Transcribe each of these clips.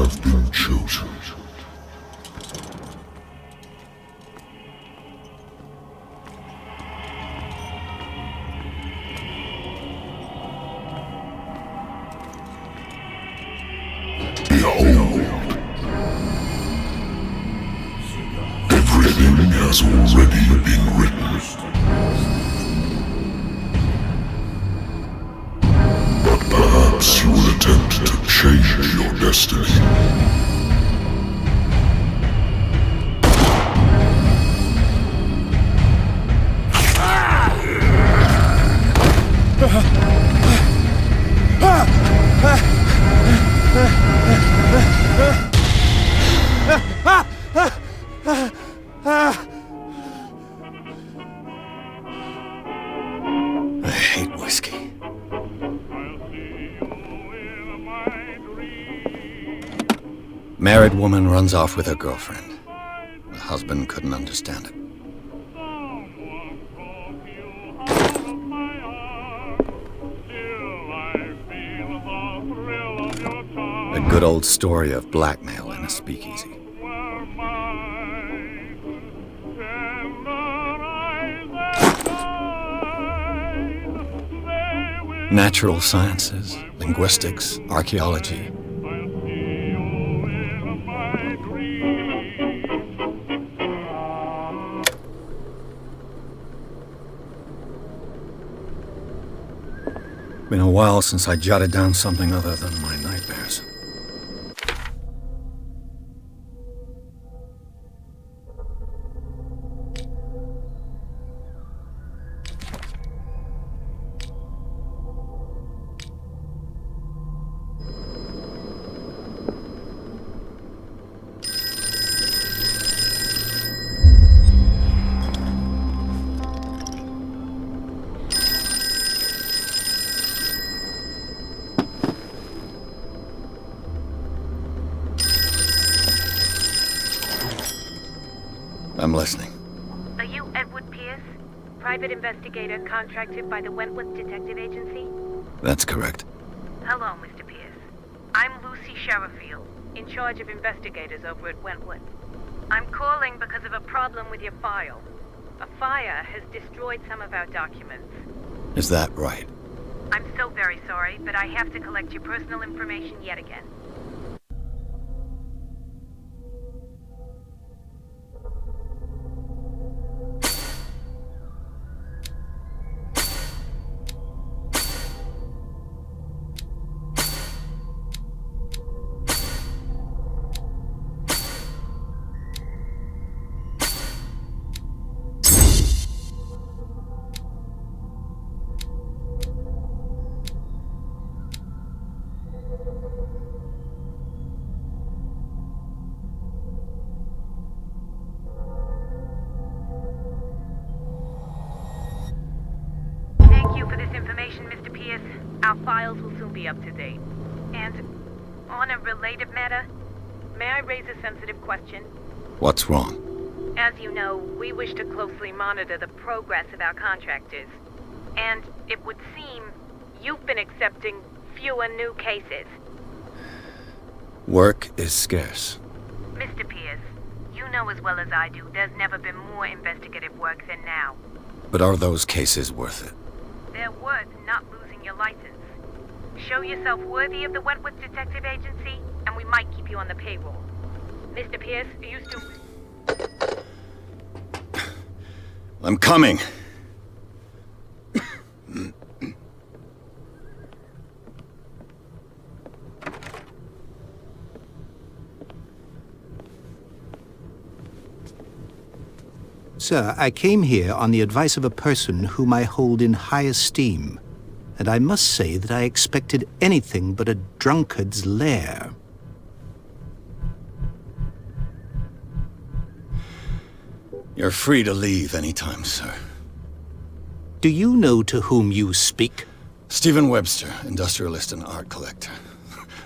have been chosen. Behold. Everything has already been written. But perhaps you will attempt to change your destiny. I hate whiskey. Married woman runs off with her girlfriend. The husband couldn't understand it. A good old story of blackmail in a speakeasy. Natural sciences, linguistics, archaeology. Been a while since I jotted down something other than my nightmares. I'm listening. Are you Edward Pierce, private investigator contracted by the Wentworth Detective Agency? That's correct. Hello, Mr. Pierce. I'm Lucy Sherifield, in charge of investigators over at Wentworth. I'm calling because of a problem with your file. A fire has destroyed some of our documents. Is that right? I'm so very sorry, but I have to collect your personal information yet again. Mr. Pierce, our files will soon be up to date. And on a related matter, may I raise a sensitive question? What's wrong? As you know, we wish to closely monitor the progress of our contractors. And it would seem you've been accepting fewer new cases. Work is scarce. Mr. Pierce, you know as well as I do, there's never been more investigative work than now. But are those cases worth it? They're worth not losing your license. Show yourself worthy of the Wentworth Detective Agency, and we might keep you on the payroll. Mr. Pierce, are you still... I'm coming! Sir, I came here on the advice of a person whom I hold in high esteem, and I must say that I expected anything but a drunkard's lair. You're free to leave anytime, sir. Do you know to whom you speak? Stephen Webster, industrialist and art collector.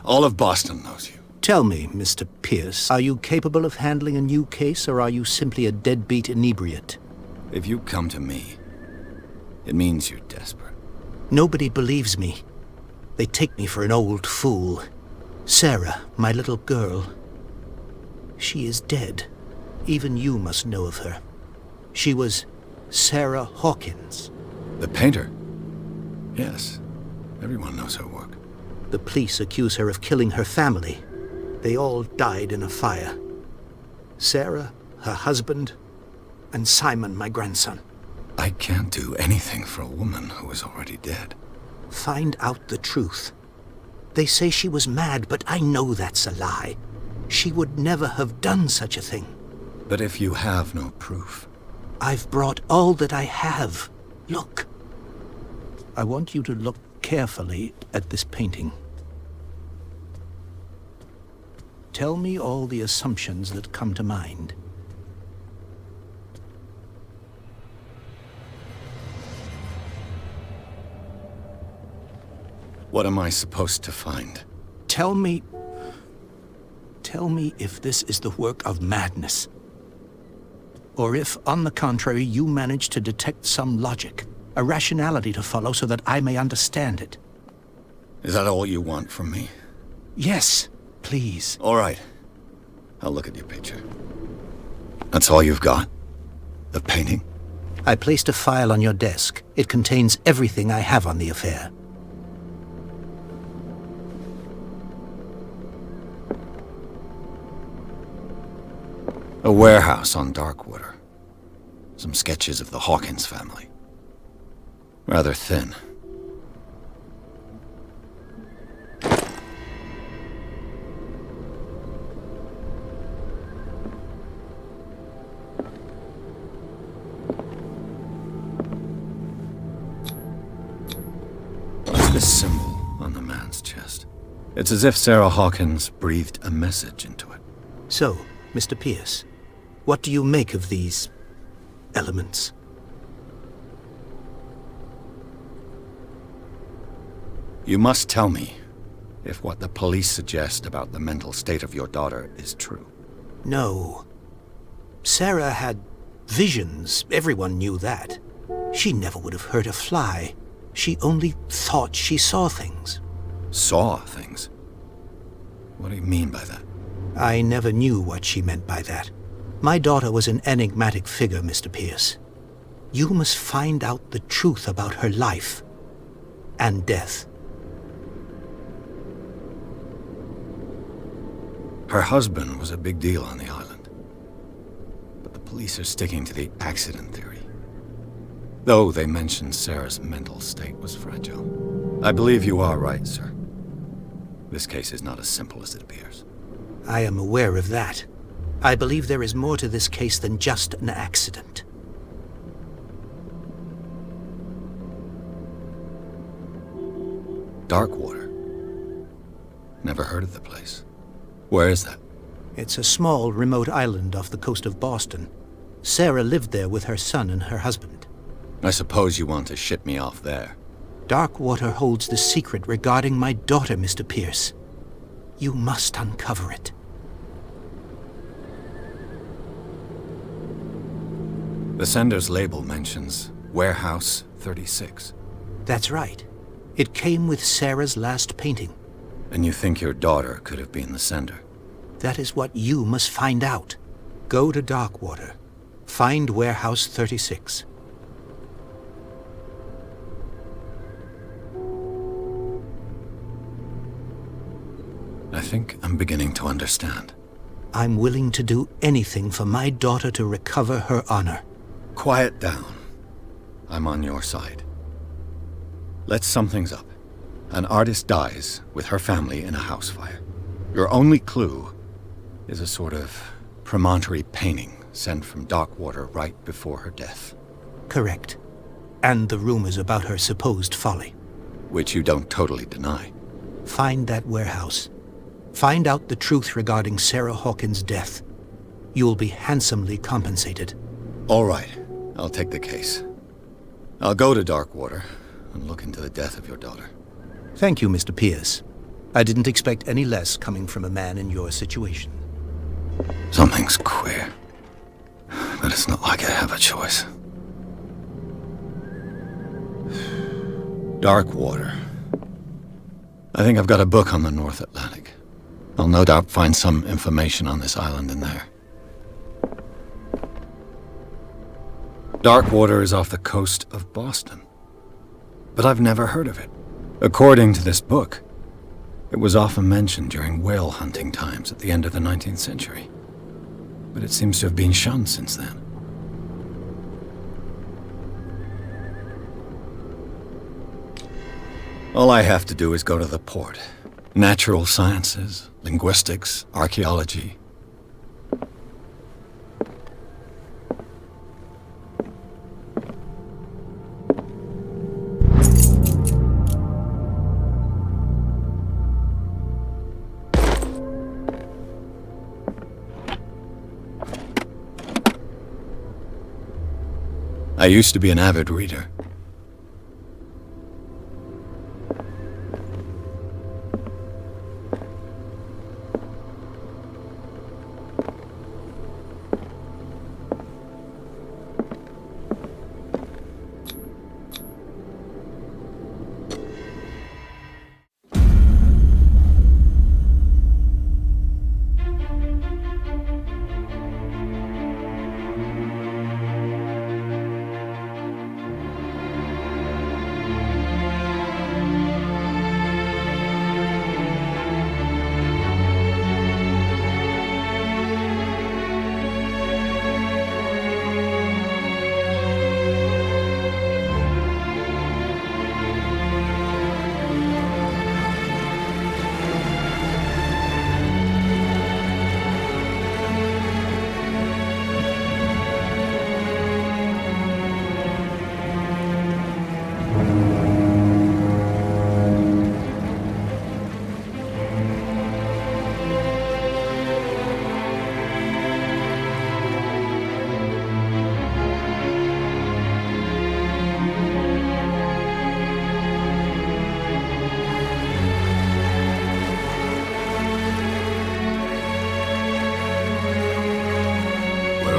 All of Boston knows you. Tell me, Mr. Pierce, are you capable of handling a new case, or are you simply a deadbeat inebriate? If you come to me, it means you're desperate. Nobody believes me. They take me for an old fool. Sarah, my little girl. She is dead. Even you must know of her. She was Sarah Hawkins. The painter? Yes. Everyone knows her work. The police accuse her of killing her family. They all died in a fire. Sarah, her husband, and Simon, my grandson. I can't do anything for a woman who is already dead. Find out the truth. They say she was mad, but I know that's a lie. She would never have done such a thing. But if you have no proof... I've brought all that I have. Look. I want you to look carefully at this painting. Tell me all the assumptions that come to mind. What am I supposed to find? Tell me if this is the work of madness. Or if, on the contrary, you manage to detect some logic, a rationality to follow so that I may understand it. Is that all you want from me? Yes, please. All right. I'll look at your picture. That's all you've got? The painting? I placed a file on your desk. It contains everything I have on the affair. A warehouse on Darkwater. Some sketches of the Hawkins family. Rather thin. What's this symbol on the man's chest? It's as if Sarah Hawkins breathed a message into it. So, Mr. Pierce, what do you make of these elements? You must tell me if what the police suggest about the mental state of your daughter is true. No. Sarah had visions. Everyone knew that. She never would have hurt a fly. She only thought she saw things. Saw things? What do you mean by that? I never knew what she meant by that. My daughter was an enigmatic figure, Mr. Pierce. You must find out the truth about her life and death. Her husband was a big deal on the island. But the police are sticking to the accident theory. Though they mentioned Sarah's mental state was fragile. I believe you are right, sir. This case is not as simple as it appears. I am aware of that. I believe there is more to this case than just an accident. Darkwater. Never heard of the place. Where is that? It's a small, remote island off the coast of Boston. Sarah lived there with her son and her husband. I suppose you want to ship me off there. Darkwater holds the secret regarding my daughter, Mr. Pierce. You must uncover it. The sender's label mentions Warehouse 36. That's right. It came with Sarah's last painting. And you think your daughter could have been the sender? That is what you must find out. Go to Darkwater. Find Warehouse 36. I think I'm beginning to understand. I'm willing to do anything for my daughter to recover her honor. Quiet down. I'm on your side. Let's sum things up. An artist dies with her family in a house fire. Your only clue is a sort of promontory painting sent from Darkwater right before her death. Correct. And the rumors about her supposed folly. Which you don't totally deny. Find that warehouse. Find out the truth regarding Sarah Hawkins' death. You'll be handsomely compensated. All right. I'll take the case. I'll go to Darkwater and look into the death of your daughter. Thank you, Mr. Pierce. I didn't expect any less coming from a man in your situation. Something's queer. But it's not like I have a choice. Darkwater. I think I've got a book on the North Atlantic. I'll no doubt find some information on this island in there. Darkwater is off the coast of Boston, but I've never heard of it. According to this book, it was often mentioned during whale hunting times at the end of the 19th century, but it seems to have been shunned since then. All I have to do is go to the port. Natural sciences, linguistics, archaeology. I used to be an avid reader.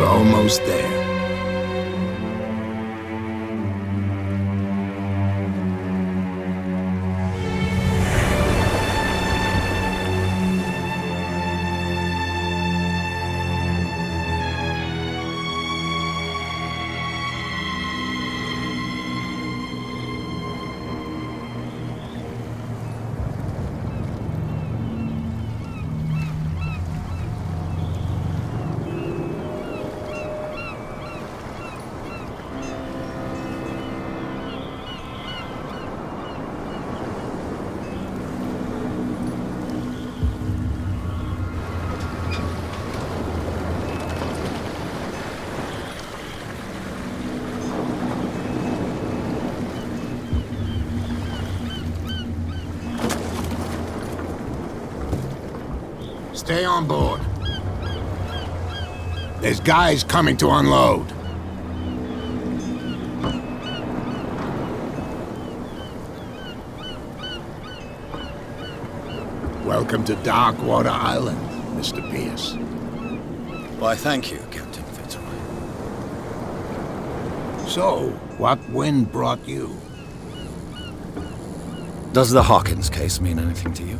Almost there. Stay on board. There's guys coming to unload. Welcome to Darkwater Island, Mr. Pierce. Why, thank you, Captain Fitzroy. So, what wind brought you? Does the Hawkins case mean anything to you?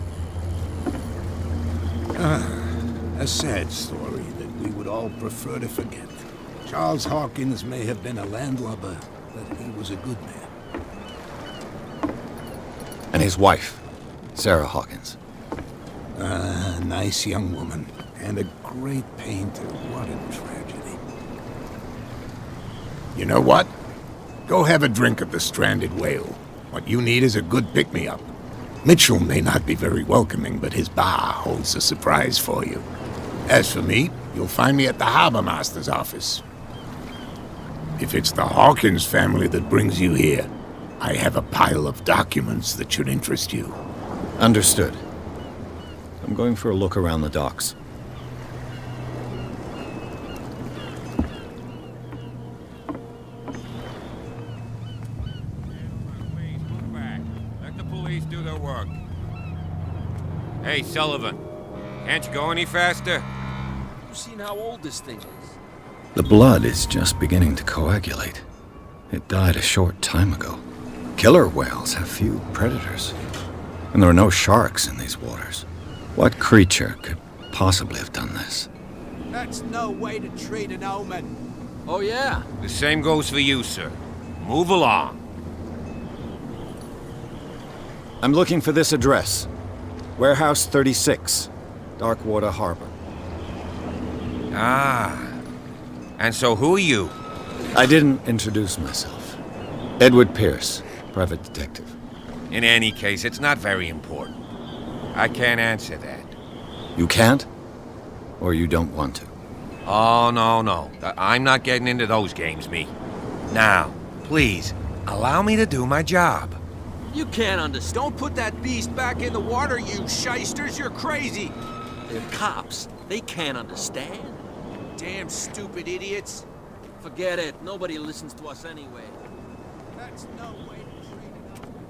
A sad story that we would all prefer to forget. Charles Hawkins may have been a landlubber, but he was a good man. And his wife, Sarah Hawkins. A nice young woman, and a great painter. What a tragedy. You know what? Go have a drink at the Stranded Whale. What you need is a good pick-me-up. Mitchell may not be very welcoming, but his bar holds a surprise for you. As for me, you'll find me at the Harbor Master's office. If it's the Hawkins family that brings you here, I have a pile of documents that should interest you. Understood. I'm going for a look around the docks. Let the police do their work. Hey, Sullivan. Can't you go any faster? You seen how old this thing is? The blood is just beginning to coagulate. It died a short time ago. Killer whales have few predators, and there are no sharks in these waters. What creature could possibly have done this? That's no way to treat an omen. Oh, yeah? The same goes for you, sir. Move along. I'm looking for this address. Warehouse 36, Darkwater Harbor. Ah. And so who are you? I didn't introduce myself. Edward Pierce, private detective. In any case, it's not very important. I can't answer that. You can't? Or you don't want to? Oh, no. I'm not getting into those games, me. Now, please, allow me to do my job. You can't understand. Don't put that beast back in the water, you shysters. You're crazy. They're cops. They can't understand. Damn stupid idiots. Forget it. Nobody listens to us anyway. That's no way to treat an omen.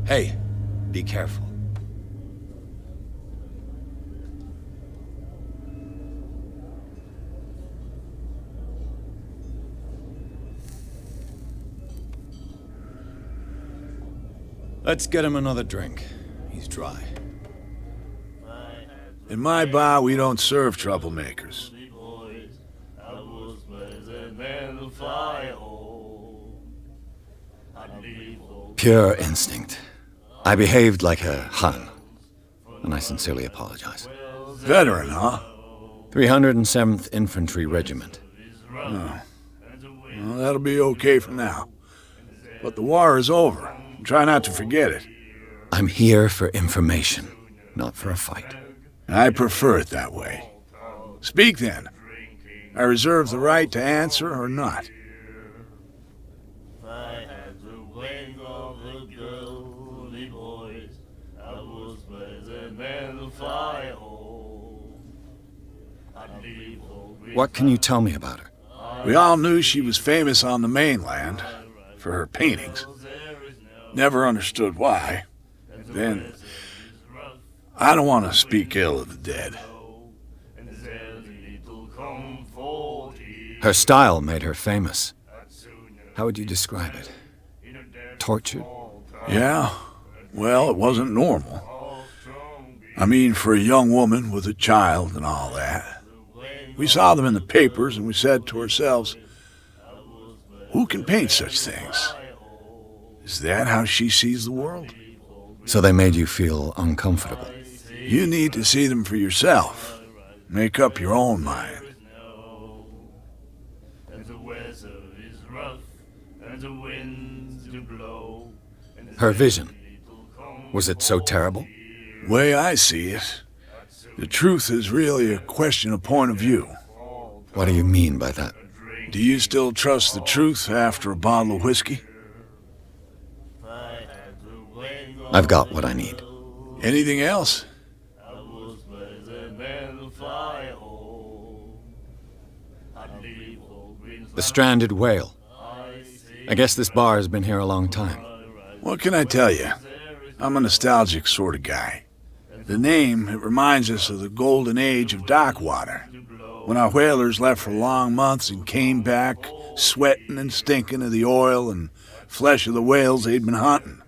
Hey, be careful. Let's get him another drink. He's dry. In my bar, we don't serve troublemakers. Pure instinct. I behaved like a Hun, and I sincerely apologize. Veteran, huh? 307th Infantry Regiment. Well, that'll be okay for now. But the war is over. Try not to forget it. I'm here for information, not for a fight. I prefer it that way. Speak then. I reserve the right to answer or not. What can you tell me about her? We all knew she was famous on the mainland for her paintings. Never understood why. Then, I don't want to speak ill of the dead. Her style made her famous. How would you describe it? Tortured? Yeah? Well, it wasn't normal. I mean, for a young woman with a child and all that. We saw them in the papers and we said to ourselves, who can paint such things? Is that how she sees the world? So they made you feel uncomfortable. You need to see them for yourself. Make up your own mind. Her vision. Was it so terrible? Way I see it, the truth is really a question of point of view. What do you mean by that? Do you still trust the truth after a bottle of whiskey? I've got what I need. Anything else? The stranded whale. I guess this bar has been here a long time. What can I tell you? I'm a nostalgic sort of guy. The name, it reminds us of the golden age of dockwater, when our whalers left for long months and came back sweating and stinking of the oil and flesh of the whales they'd been hunting.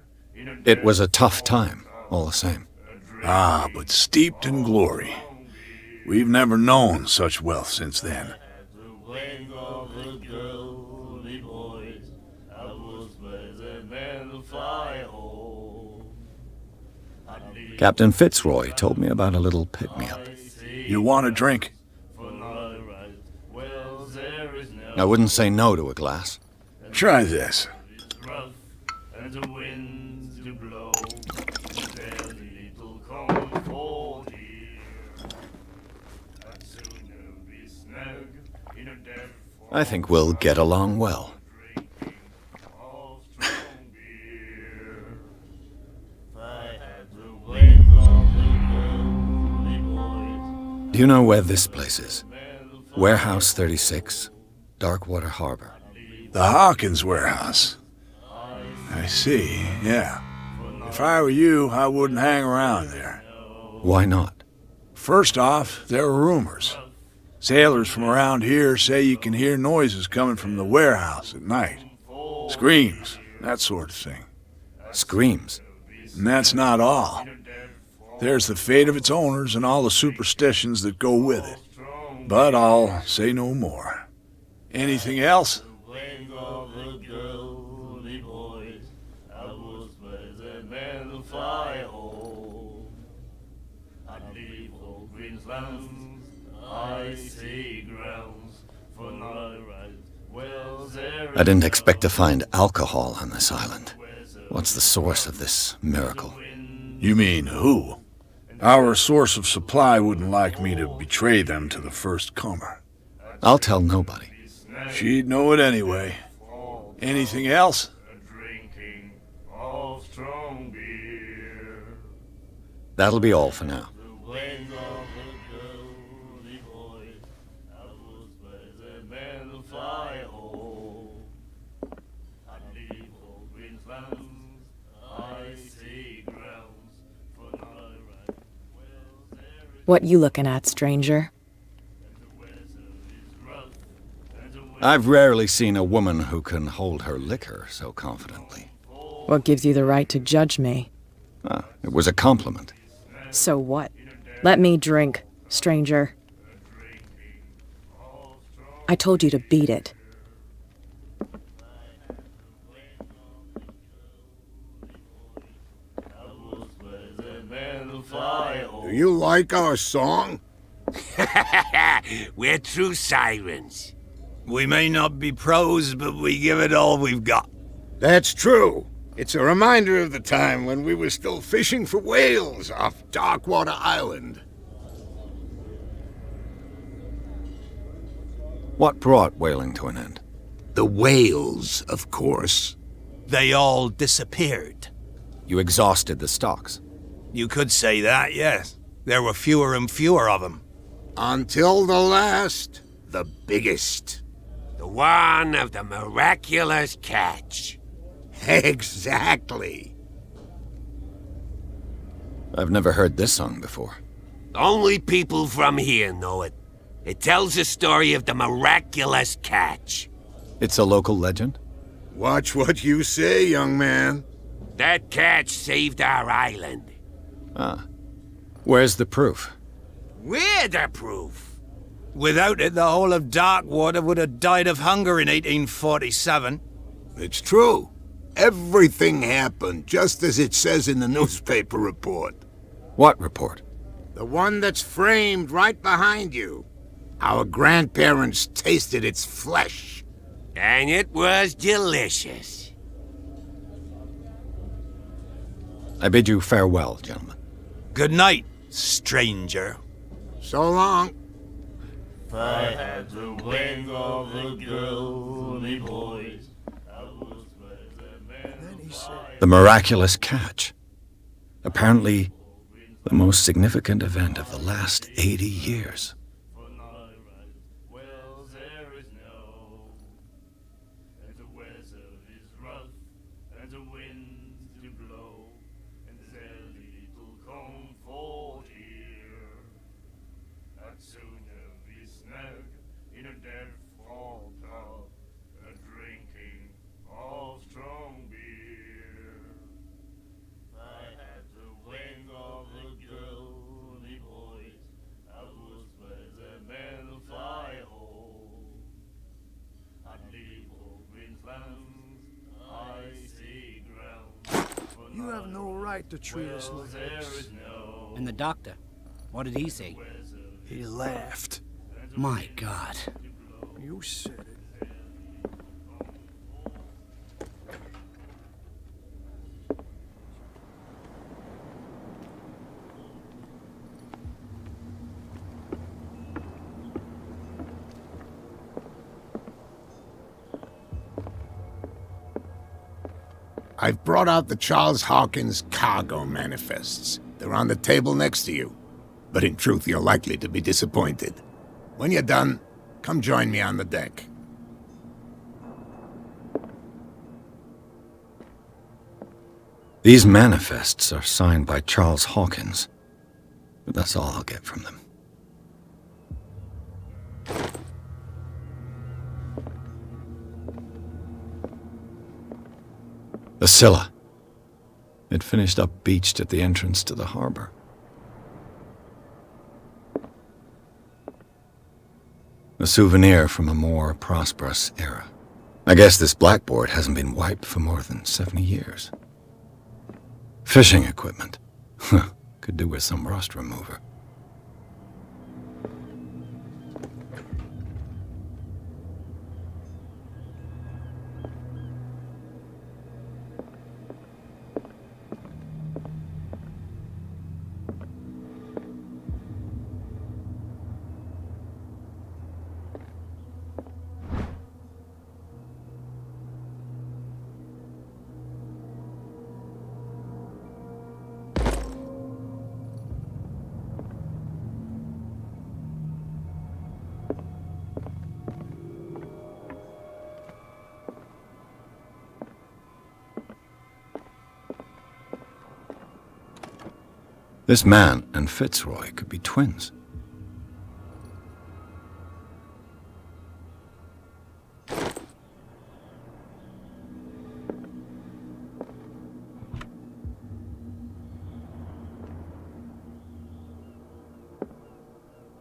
It was a tough time, all the same. Ah, but steeped in glory. We've never known such wealth since then. Captain Fitzroy told me about a little pick-me-up. You want a drink? I wouldn't say no to a glass. Try this. I think we'll get along well. Do you know where this place is? Warehouse 36, Darkwater Harbor. The Hawkins warehouse. I see, yeah. If I were you, I wouldn't hang around there. Why not? First off, there are rumors. Sailors from around here say you can hear noises coming from the warehouse at night. Screams, that sort of thing. Screams? And that's not all. There's the fate of its owners and all the superstitions that go with it. But I'll say no more. Anything else? I didn't expect to find alcohol on this island. What's the source of this miracle? You mean who? Our source of supply wouldn't like me to betray them to the first comer. I'll tell nobody. She'd know it anyway. Anything else? That'll be all for now. What you looking at, stranger? I've rarely seen a woman who can hold her liquor so confidently. What gives you the right to judge me? It was a compliment. So what? Let me drink, stranger. I told you to beat it. Do you like our song? We're true sirens. We may not be pros, but we give it all we've got. That's true. It's a reminder of the time when we were still fishing for whales off Darkwater Island. What brought whaling to an end? The whales, of course. They all disappeared. You exhausted the stocks. You could say that, yes. There were fewer and fewer of them. Until the last, the biggest. The one of the miraculous catch. Exactly. I've never heard this song before. Only people from here know it. It tells the story of the miraculous catch. It's a local legend? Watch what you say, young man. That catch saved our island. Where's the proof? We're the proof. Without it, the whole of Darkwater would have died of hunger in 1847. It's true. Everything happened just as it says in the newspaper report. What report? The one that's framed right behind you. Our grandparents tasted its flesh. And it was delicious. I bid you farewell, gentlemen. Good night, stranger. So long. If I had the wing of the girly boys, I was The miraculous catch. Apparently, the most significant event of the last 80 years. You have no right to treat us like this. And the doctor, what did he say? He laughed. My God. You said it. I've brought out the Charles Hawkins cargo manifests. They're on the table next to you. but in truth you're likely to be disappointed. When you're done, come join me on the deck. These manifests are signed by Charles Hawkins, but that's all I'll get from them. The Scylla. It finished up beached at the entrance to the harbor. A souvenir from a more prosperous era. I guess this blackboard hasn't been wiped for more than 70 years. Fishing equipment. Could do with some rust remover. This man and Fitzroy could be twins.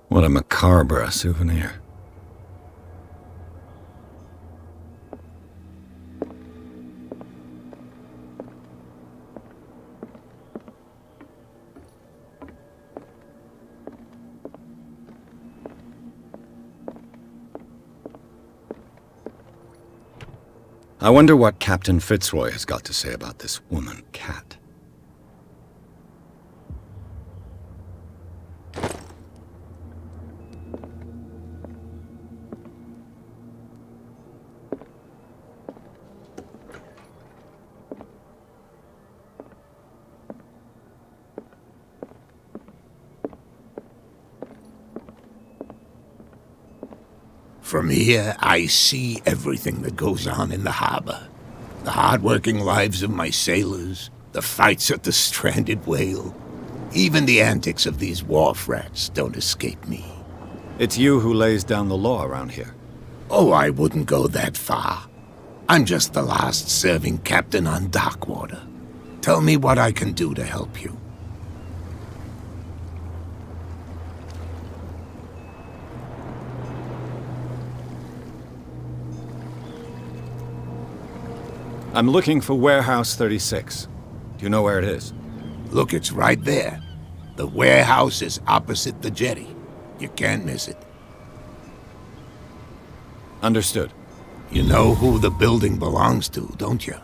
What a macabre souvenir. I wonder what Captain Fitzroy has got to say about this woman, Cat. From here, I see everything that goes on in the harbor. The hard-working lives of my sailors, the fights at the stranded whale. Even the antics of these wharf rats don't escape me. It's you who lays down the law around here. Oh, I wouldn't go that far. I'm just the last serving captain on Darkwater. Tell me what I can do to help you. I'm looking for Warehouse 36. Do you know where it is? Look, it's right there. The warehouse is opposite the jetty. You can't miss it. Understood. You know who the building belongs to, don't you?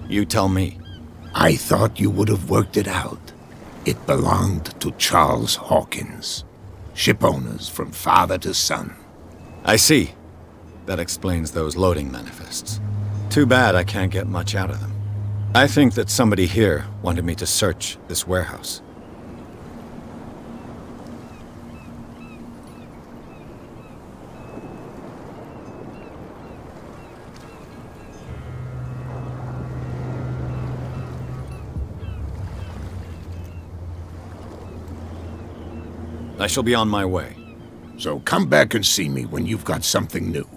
You tell me. I thought you would have worked it out. It belonged to Charles Hawkins. Ship owners from father to son. I see. That explains those loading manifests. Too bad I can't get much out of them. I think that somebody here wanted me to search this warehouse. I shall be on my way. So come back and see me when you've got something new.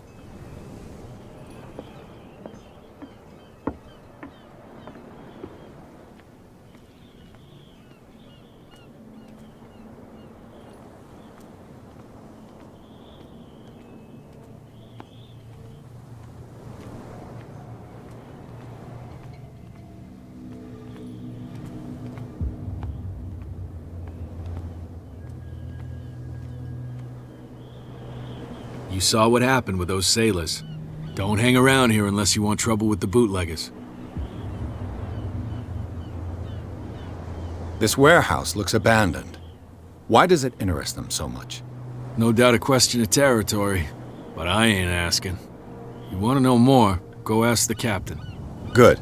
You saw what happened with those sailors. Don't hang around here unless you want trouble with the bootleggers. This warehouse looks abandoned. Why does it interest them so much? No doubt a question of territory, but I ain't asking. You want to know more, go ask the captain. Good.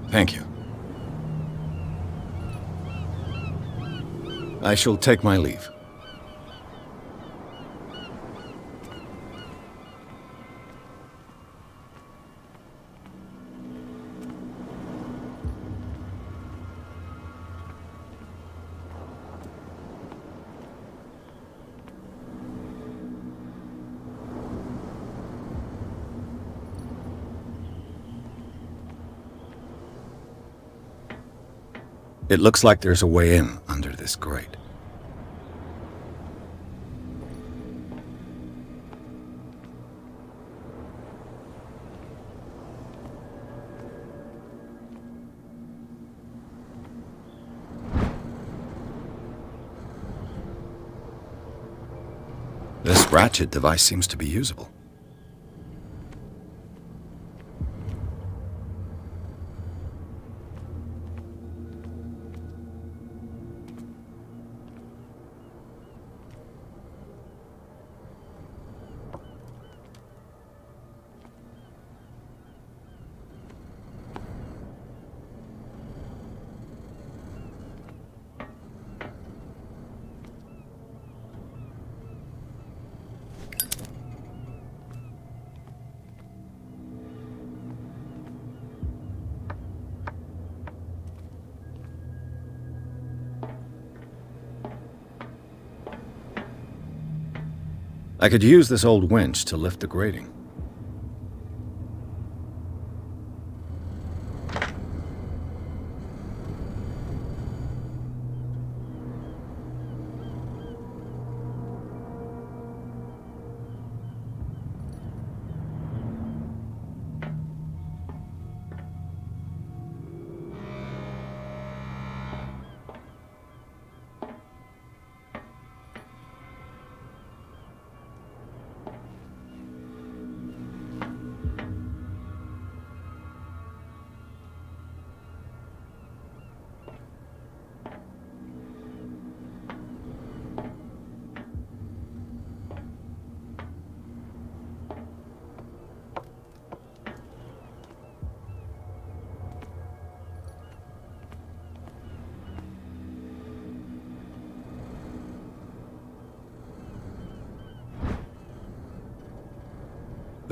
Thank you. I shall take my leave. It looks like there's a way in under this grate. This ratchet device seems to be usable. I could use this old winch to lift the grating.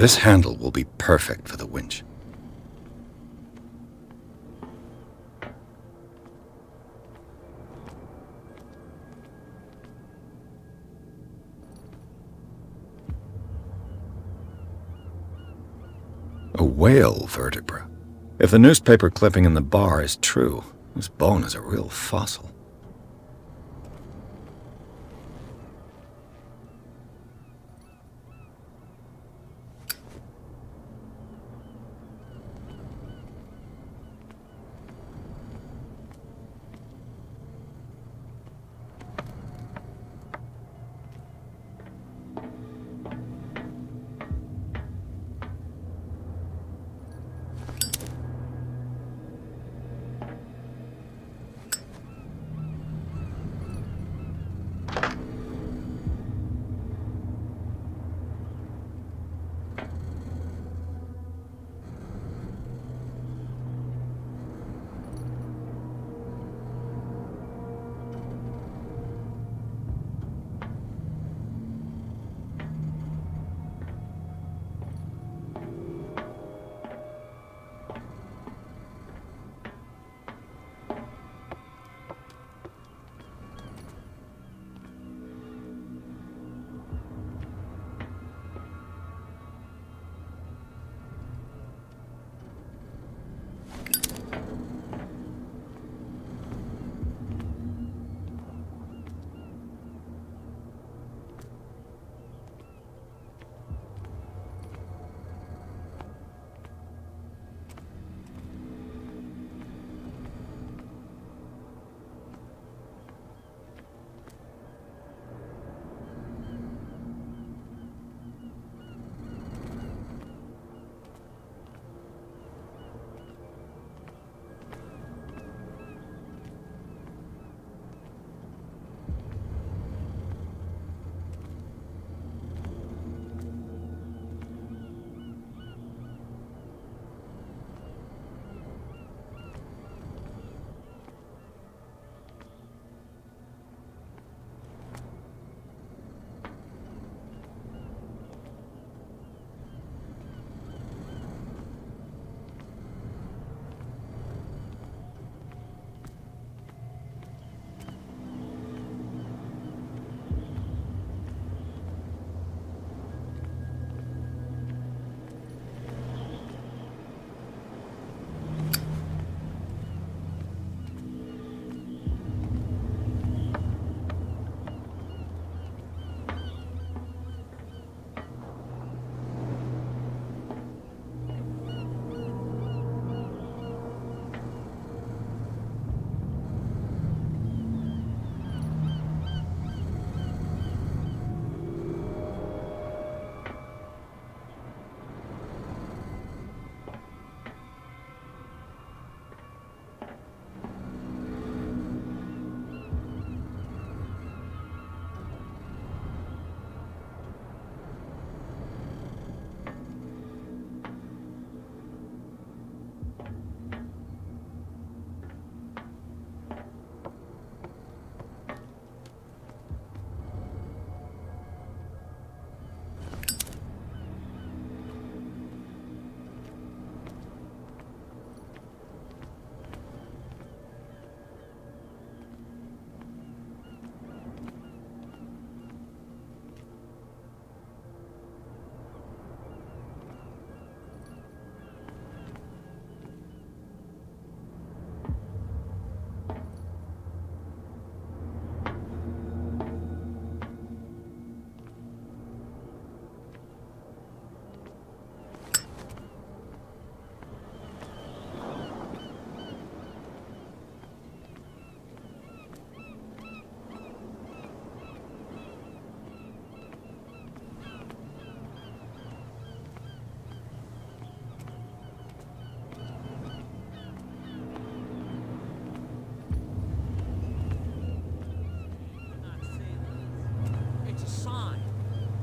This handle will be perfect for the winch. A whale vertebra. If the newspaper clipping in the bar is true, this bone is a real fossil.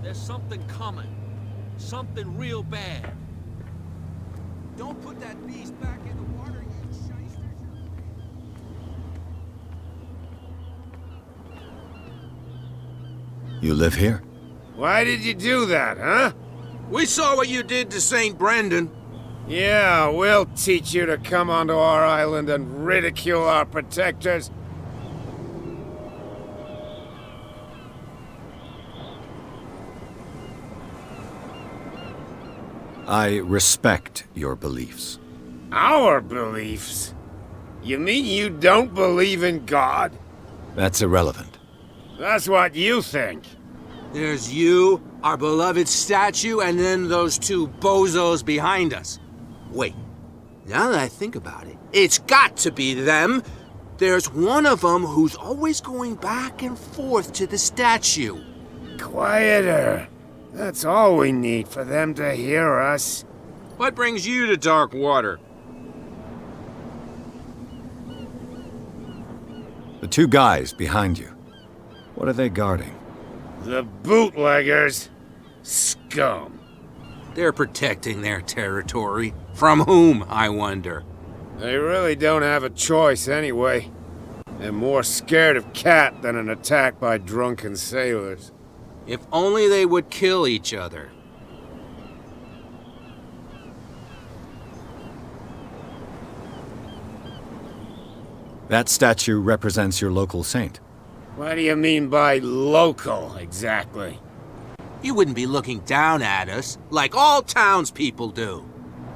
There's something coming. Something real bad. Don't put that beast back in the water, you shyster. You live here? Why did you do that, huh? We saw what you did to St. Brendan. Yeah, we'll teach you to come onto our island and ridicule our protectors. I respect your beliefs. Our beliefs? You mean you don't believe in God? That's irrelevant. That's what you think. There's you, our beloved statue, and then those two bozos behind us. Wait, now that I think about it, it's got to be them. There's one of them who's always going back and forth to the statue. Quieter. That's all we need for them to hear us. What brings you to dark water? The two guys behind you. What are they guarding? The bootleggers. Scum. They're protecting their territory. From whom, I wonder? They really don't have a choice anyway. They're more scared of Cat than an attack by drunken sailors. If only they would kill each other. That statue represents your local saint. What do you mean by local, exactly? You wouldn't be looking down at us, like all townspeople do.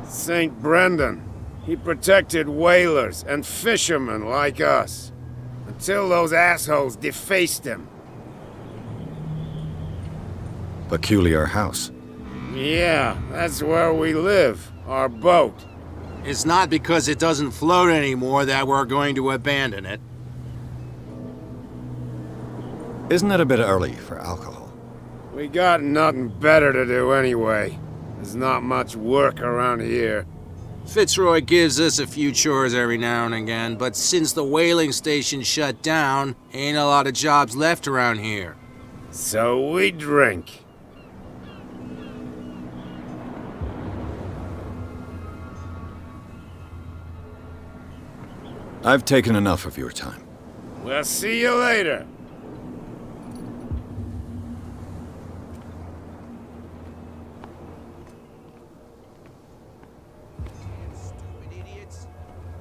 St. Brendan. He protected whalers and fishermen like us. Until those assholes defaced him. Peculiar house. Yeah, that's where we live. Our boat. It's not because it doesn't float anymore that we're going to abandon it. Isn't it a bit early for alcohol? We got nothing better to do anyway. There's not much work around here. Fitzroy gives us a few chores every now and again, but since the whaling station shut down, ain't a lot of jobs left around here. So we drink. I've taken enough of your time. We'll see you later. Stupid idiots.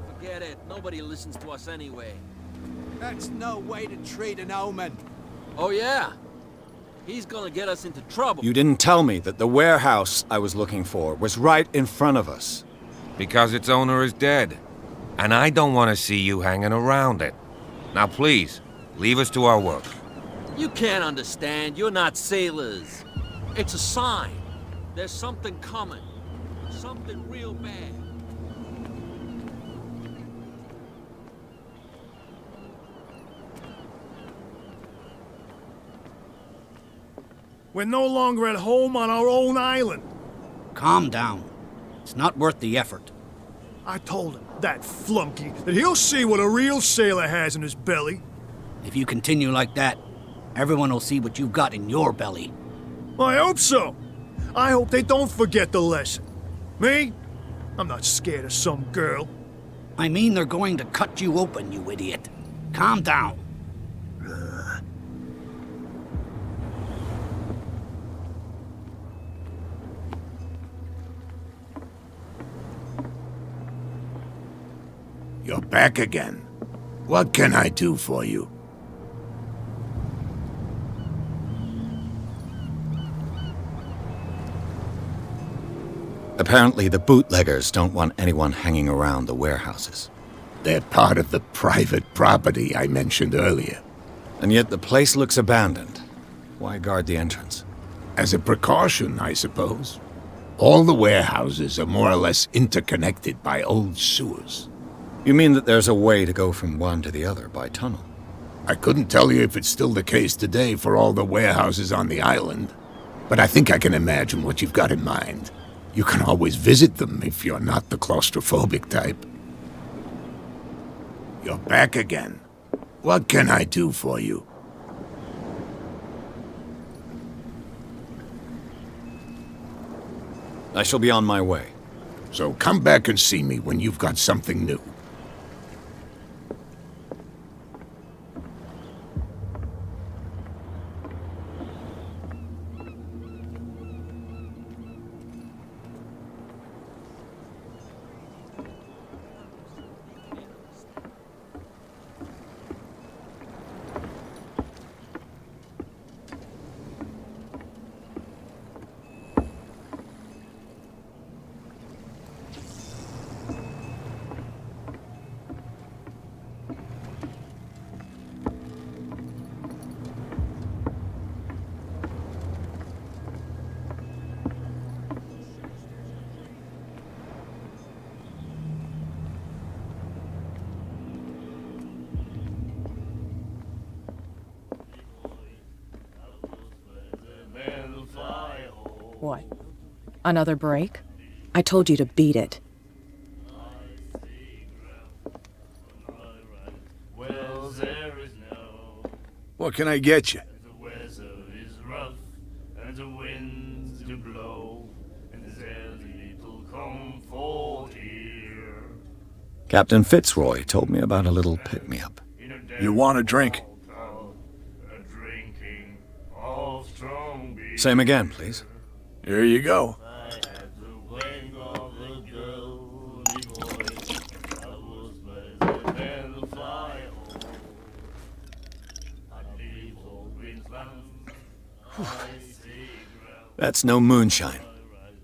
Forget it. Nobody listens to us anyway. That's no way to treat an omen. Oh, yeah? He's gonna get us into trouble. You didn't tell me that the warehouse I was looking for was right in front of us. Because its owner is dead. And I don't want to see you hanging around it. Now please, leave us to our work. You can't understand. You're not sailors. It's a sign. There's something coming. Something real bad. We're no longer at home on our own island. Calm down. It's not worth the effort. I told him, that flunky, that he'll see what a real sailor has in his belly. If you continue like that, everyone will see what you've got in your belly. I hope so. I hope they don't forget the lesson. Me? I'm not scared of some girl. I mean they're going to cut you open, you idiot. Calm down. You're back again. What can I do for you? Apparently the bootleggers don't want anyone hanging around the warehouses. They're part of the private property I mentioned earlier. And yet the place looks abandoned. Why guard the entrance? As a precaution, I suppose. All the warehouses are more or less interconnected by old sewers. You mean that there's a way to go from one to the other by tunnel? I couldn't tell you if it's still the case today for all the warehouses on the island, but I think I can imagine what you've got in mind. You can always visit them if you're not the claustrophobic type. You're back again. What can I do for you? I shall be on my way. So come back and see me when you've got something new. What? Another break? I told you to beat it. What can I get you? Captain Fitzroy told me about a little pick-me-up. You want a drink? Same again, please. Here you go. That's no moonshine.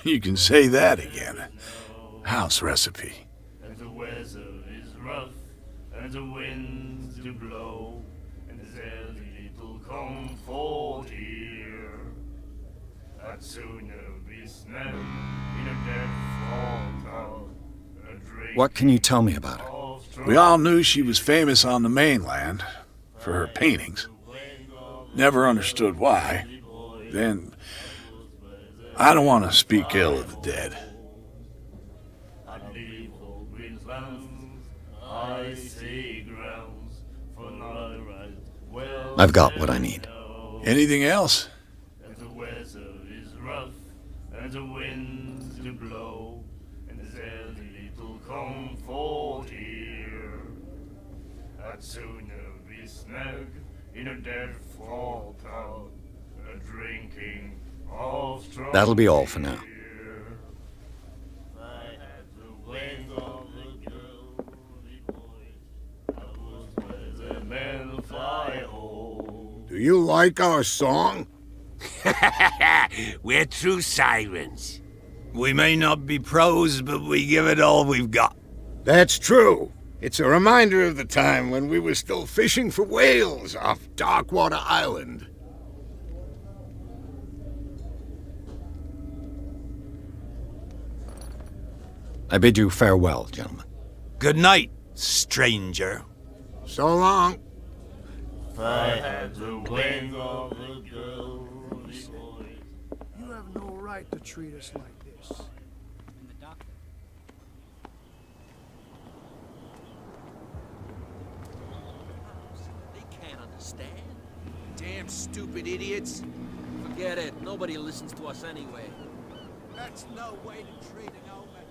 You can say that again. House recipe. And the weather is rough, and the winds do blow, and there's little comfort here. I'd sooner be snapped in a dead fall town. What can you tell me about her? We all knew she was famous on the mainland for her paintings. Never understood why. Then, I don't want to speak ill of the dead. I've got what I need. Anything else? And the weather is rough, and the winds do blow, and there's little comfort here. I'd sooner be snug in a dead fall town, drinking of strong That'll be all for now. beer. I had the wing of the girly boy, I was where the men fly home. Do you like our song? We're true sirens. We may not be pros, but we give it all we've got. That's true. It's a reminder of the time when we were still fishing for whales off Darkwater Island. I bid you farewell, gentlemen. Good night, stranger. So long. If I had the wing of the girly boy. You have no right to treat us like this. They can't understand. Damn stupid idiots. Forget it. Nobody listens to us anyway. That's no way to treat an old man.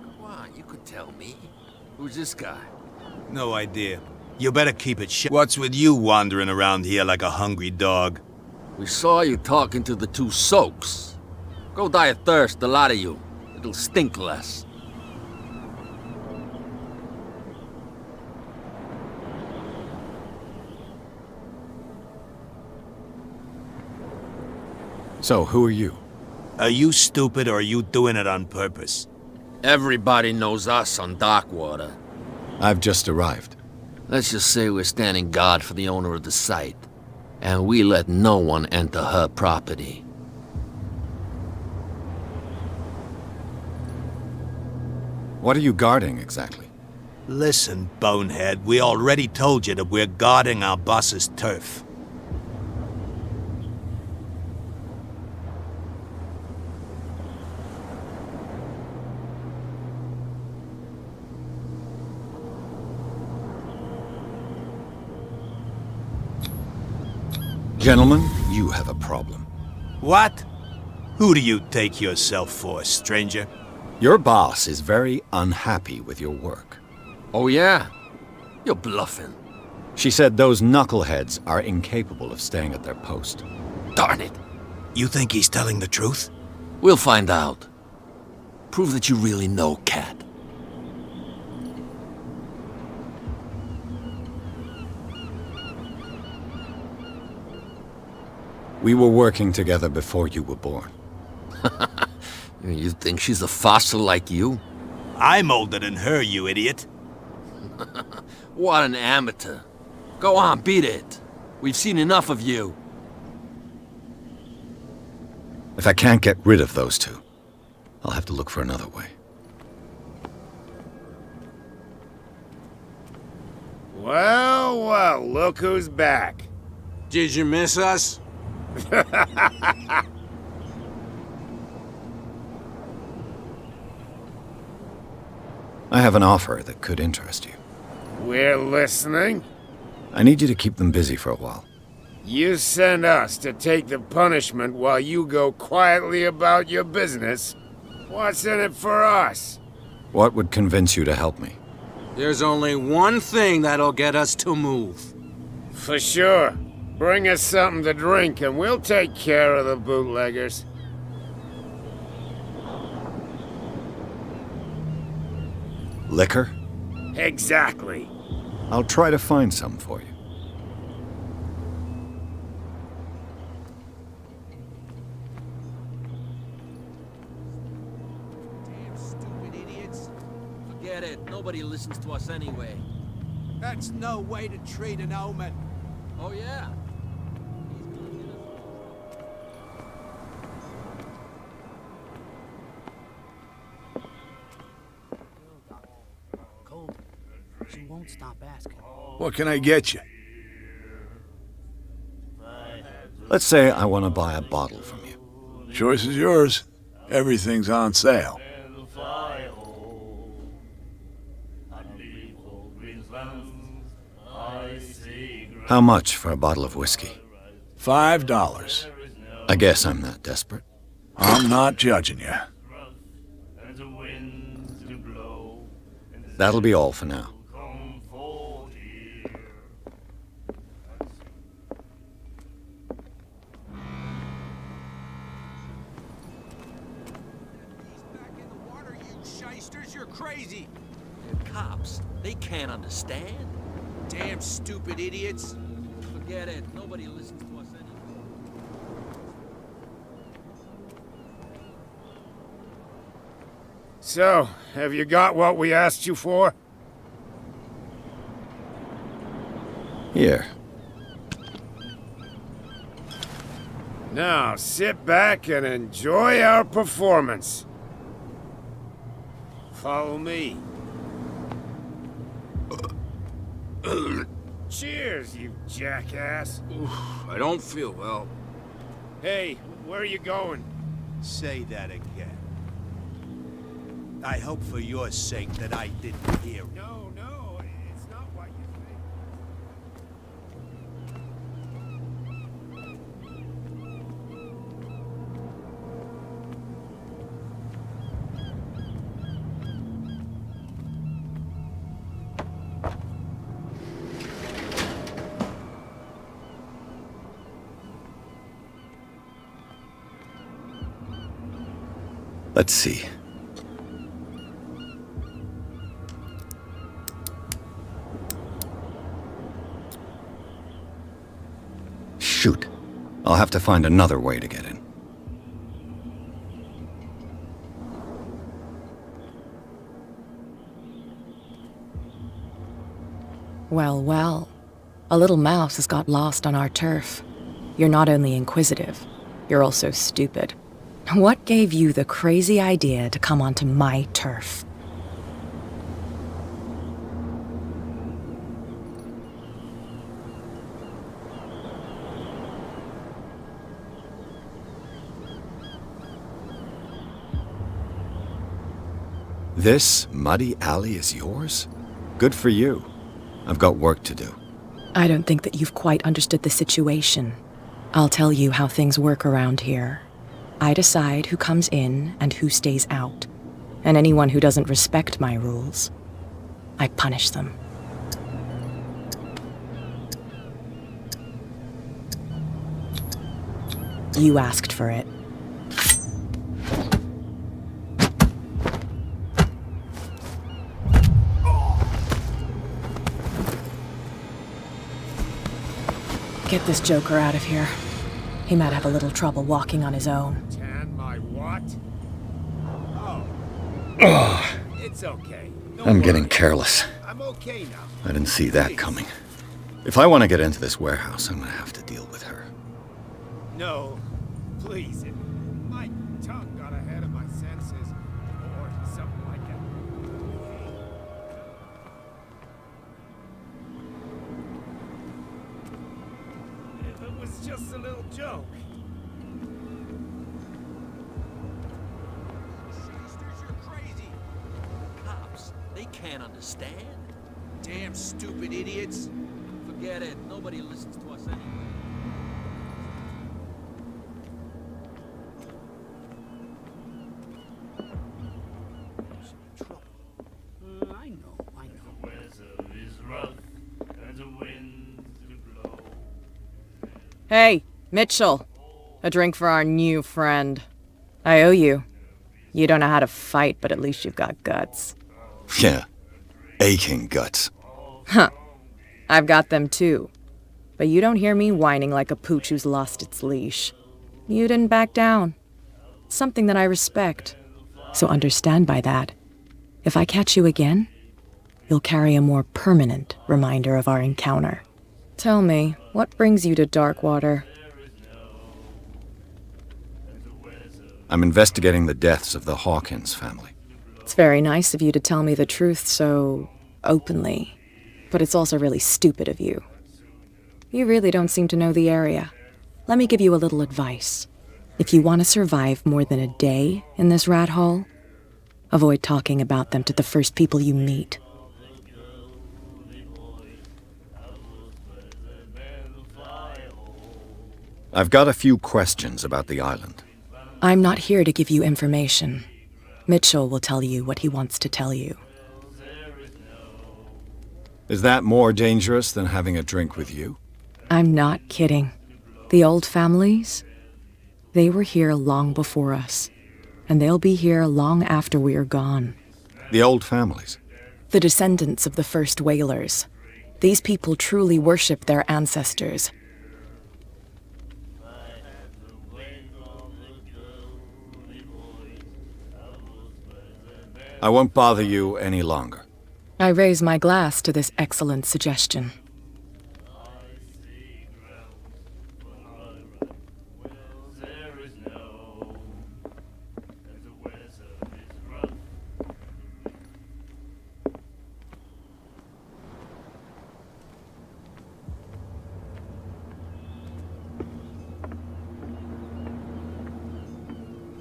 Come on, you could tell me. Who's this guy? No idea. You better keep it shut. What's with you wandering around here like a hungry dog? We saw you talking to the two soaks. Go die of thirst, the lot of you. It'll stink less. So, who are you? Are you stupid or are you doing it on purpose? Everybody knows us on Darkwater. I've just arrived. Let's just say we're standing guard for the owner of the site. And we let no one enter her property. What are you guarding, exactly? Listen, bonehead, we already told you that we're guarding our boss's turf. Gentlemen, you have a problem. What? Who do you take yourself for, stranger? Your boss is very unhappy with your work. Oh yeah? You're bluffing. She said those knuckleheads are incapable of staying at their post. Darn it. You think he's telling the truth? We'll find out. Prove that you really know Cat. We were working together before you were born. You think she's a fossil like you? I'm older than her, you idiot. What an amateur. Go on, beat it. We've seen enough of you. If I can't get rid of those two, I'll have to look for another way. Well, well, look who's back. Did you miss us? I have an offer that could interest you. We're listening. I need you to keep them busy for a while. You send us to take the punishment while you go quietly about your business. What's in it for us? What would convince you to help me? There's only one thing that'll get us to move. For sure. Bring us something to drink and we'll take care of the bootleggers. Liquor? Exactly. I'll try to find some for you. Damn stupid idiots. Forget it. Nobody listens to us anyway. That's no way to treat an omen. Oh yeah? She won't stop asking. What can I get you? Let's say I want to buy a bottle from you. Choice is yours. Everything's on sale. How much for a bottle of whiskey? $5. I guess I'm not desperate. I'm not judging you. That'll be all for now. You're crazy. They're cops. They can't understand. Damn stupid idiots. Forget it. Nobody listens to us anymore. So, have you got what we asked you for? Here. Now, sit back and enjoy our performance. Follow me. Cheers, you jackass. I don't feel well. Hey, where are you going? Say that again. I hope for your sake that I didn't hear it. No, no, it's not what you think. Let's see. Shoot. I'll have to find another way to get in. Well, well. A little mouse has got lost on our turf. You're not only inquisitive, you're also stupid. What gave you the crazy idea to come onto my turf? This muddy alley is yours? Good for you. I've got work to do. I don't think that you've quite understood the situation. I'll tell you how things work around here. I decide who comes in and who stays out. And anyone who doesn't respect my rules, I punish them. You asked for it. Get this joker out of here. He might have a little trouble walking on his own. Tan my what? Ugh. It's okay. I'm getting careless. I'm okay now. I didn't see that coming. If I want to get into this warehouse, I'm gonna have to deal with her. No, please. My tongue got ahead of my senses, or something like that. It was just a little joke. Cops, they can't understand. Damn stupid idiots. Forget it. Nobody listens to us anyway. I know. The weather is rough, and the winds do blow. Hey, Mitchell. A drink for our new friend. I owe you. You don't know how to fight, but at least you've got guts. Yeah. Aching guts. Huh. I've got them too. But you don't hear me whining like a pooch who's lost its leash. You didn't back down. Something that I respect. So understand by that. If I catch you again, you'll carry a more permanent reminder of our encounter. Tell me, what brings you to Darkwater? I'm investigating the deaths of the Hawkins family. It's very nice of you to tell me the truth so openly. But it's also really stupid of you. You really don't seem to know the area. Let me give you a little advice. If you want to survive more than a day in this rat hole, avoid talking about them to the first people you meet. I've got a few questions about the island. I'm not here to give you information. Mitchell will tell you what he wants to tell you. Is that more dangerous than having a drink with you? I'm not kidding. The old families, they were here long before us, and they'll be here long after we are gone. The old families? The descendants of the first whalers. These people truly worship their ancestors. I won't bother you any longer. I raise my glass to this excellent suggestion.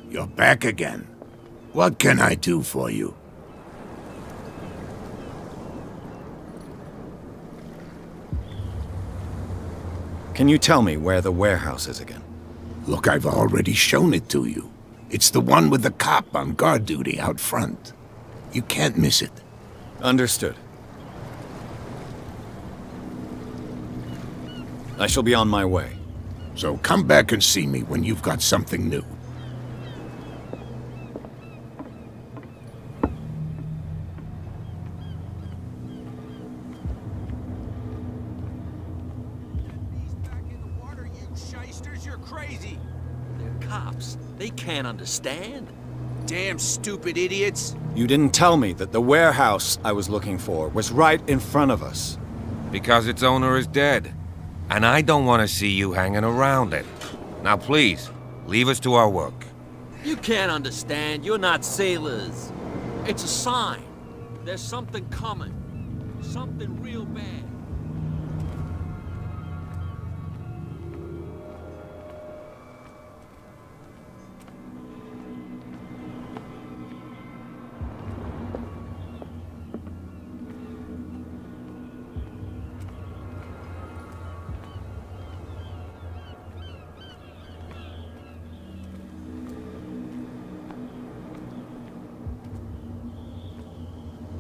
You're back again. What can I do for you? Can you tell me where the warehouse is again? Look, I've already shown it to you. It's the one with the cop on guard duty out front. You can't miss it. Understood. I shall be on my way. So come back and see me when you've got something new. They can't understand. Damn stupid idiots. You didn't tell me that the warehouse I was looking for was right in front of us. Because its owner is dead. And I don't want to see you hanging around it. Now please, leave us to our work. You can't understand. You're not sailors. It's a sign. There's something coming. Something real bad.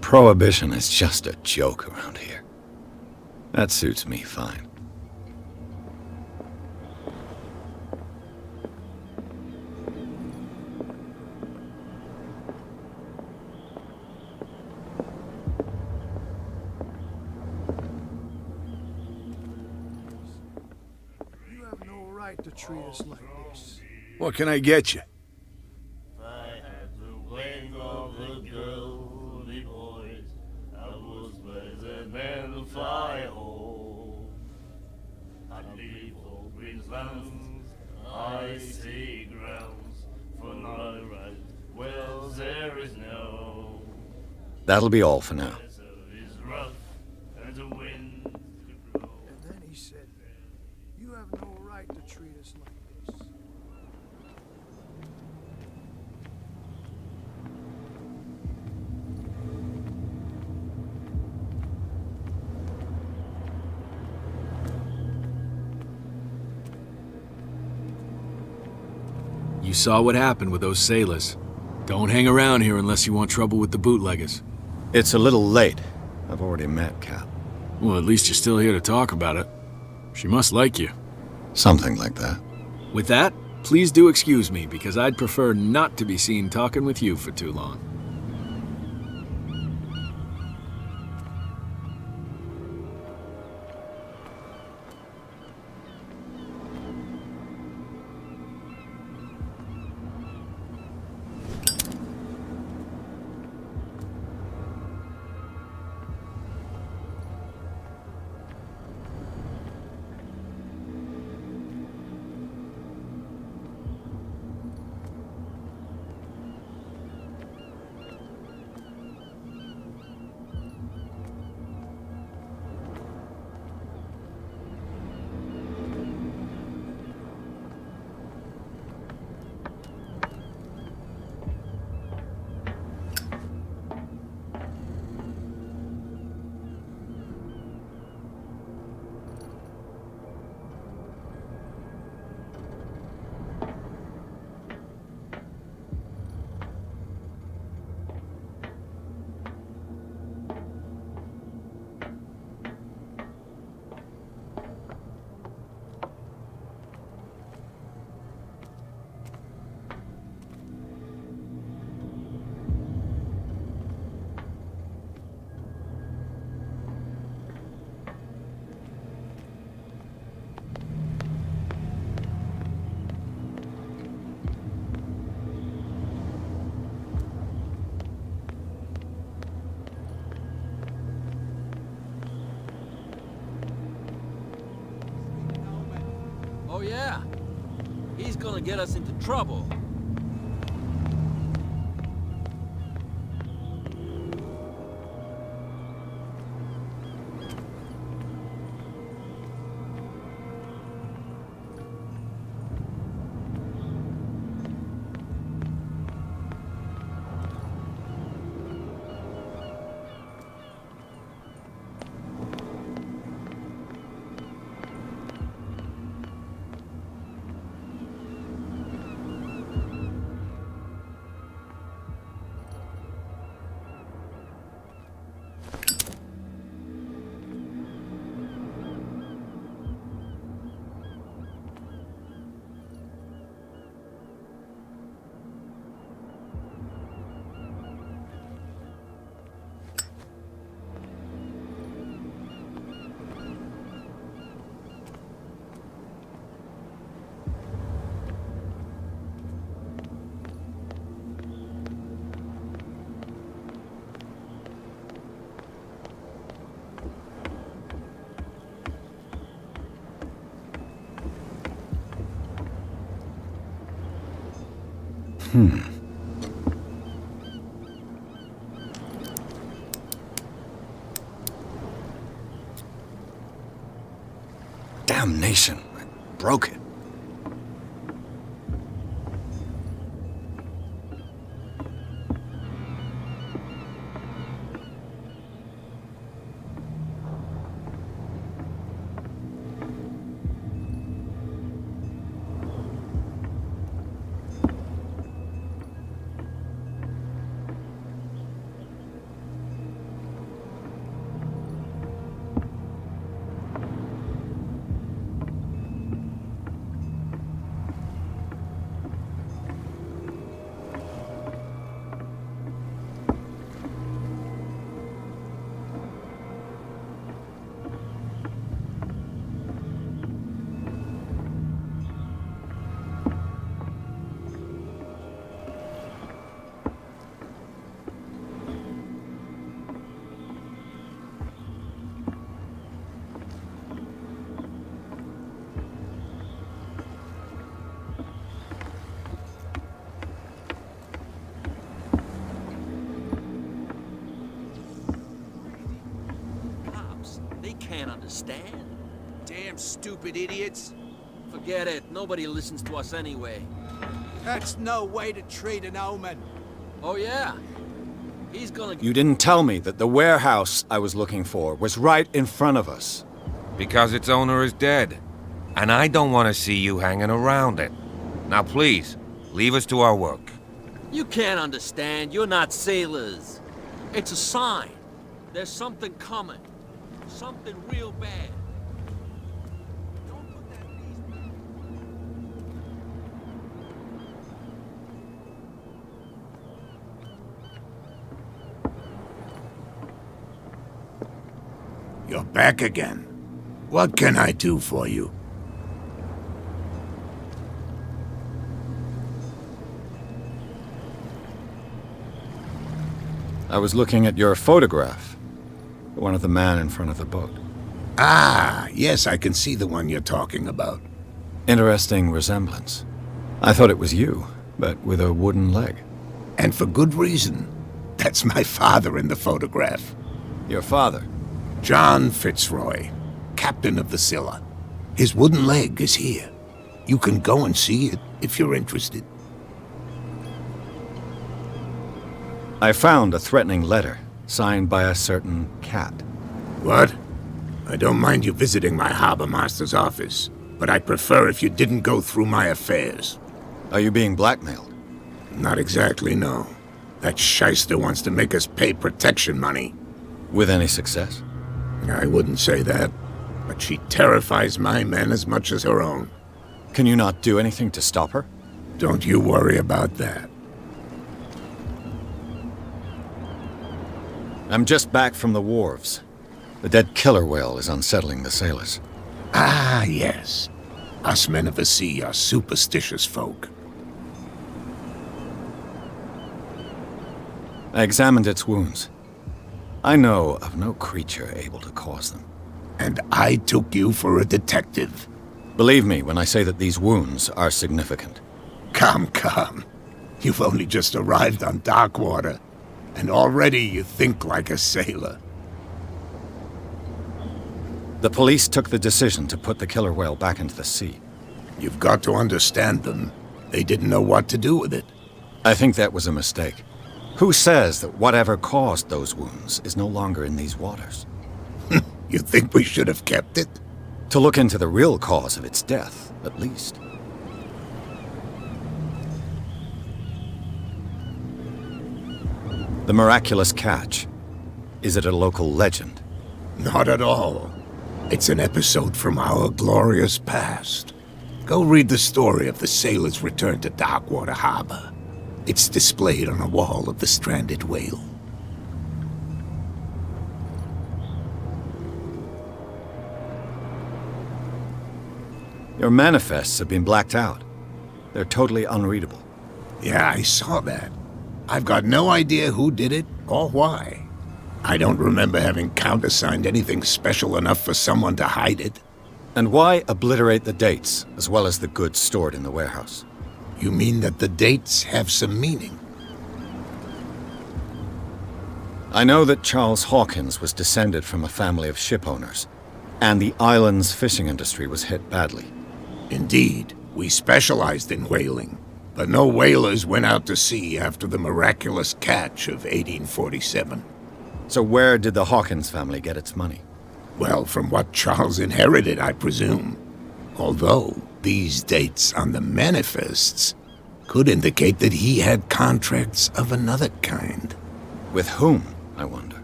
Prohibition is just a joke around here. That suits me fine. You have no right to treat us like this. What can I get you? Fly home, and leave all green lands, icy grounds, for my right, well there is no. That'll be all for now. Is rough, and the wind to blow. And then he said, you have no right to treat us like this. You saw what happened with those sailors. Don't hang around here unless you want trouble with the bootleggers. It's a little late. I've already met Cap. Well, at least you're still here to talk about it. She must like you. Something like that. With that, please do excuse me, because I'd prefer not to be seen talking with you for too long. Oh yeah? He's gonna get us into trouble. Damnation. I broke it. They can't understand. Damn stupid idiots. Forget it. Nobody listens to us anyway. That's no way to treat an omen. Oh, yeah? He's gonna... You didn't tell me that the warehouse I was looking for was right in front of us. Because its owner is dead. And I don't want to see you hanging around it. Now please, leave us to our work. You can't understand. You're not sailors. It's a sign. There's something coming. Something real bad. You're back again. What can I do for you? I was looking at your photograph. One of the man in front of the boat. Ah, yes, I can see the one you're talking about. Interesting resemblance. I thought it was you, but with a wooden leg. And for good reason. That's my father in the photograph. Your father? John Fitzroy, captain of the Scylla. His wooden leg is here. You can go and see it if you're interested. I found a threatening letter, signed by a certain cat. What? I don't mind you visiting my harbor master's office, but I'd prefer if you didn't go through my affairs. Are you being blackmailed? Not exactly, no. That shyster wants to make us pay protection money. With any success? I wouldn't say that, but she terrifies my men as much as her own. Can you not do anything to stop her? Don't you worry about that. I'm just back from the wharves. The dead killer whale is unsettling the sailors. Ah, yes. Us men of the sea are superstitious folk. I examined its wounds. I know of no creature able to cause them. And I took you for a detective. Believe me when I say that these wounds are significant. Come. You've only just arrived on Darkwater, and already you think like a sailor. The police took the decision to put the killer whale back into the sea. You've got to understand them. They didn't know what to do with it. I think that was a mistake. Who says that whatever caused those wounds is no longer in these waters? You think we should have kept it? To look into the real cause of its death, at least. The miraculous catch. Is it a local legend? Not at all. It's an episode from our glorious past. Go read the story of the sailor's return to Darkwater Harbor. It's displayed on a wall of the stranded whale. Your manifests have been blacked out. They're totally unreadable. Yeah, I saw that. I've got no idea who did it or why. I don't remember having countersigned anything special enough for someone to hide it. And why obliterate the dates, as well as the goods stored in the warehouse? You mean that the dates have some meaning? I know that Charles Hawkins was descended from a family of shipowners, and the island's fishing industry was hit badly. Indeed, we specialized in whaling, but no whalers went out to sea after the miraculous catch of 1847. So where did the Hawkins family get its money? Well, from what Charles inherited, I presume. Although these dates on the manifests could indicate that he had contracts of another kind. With whom, I wonder?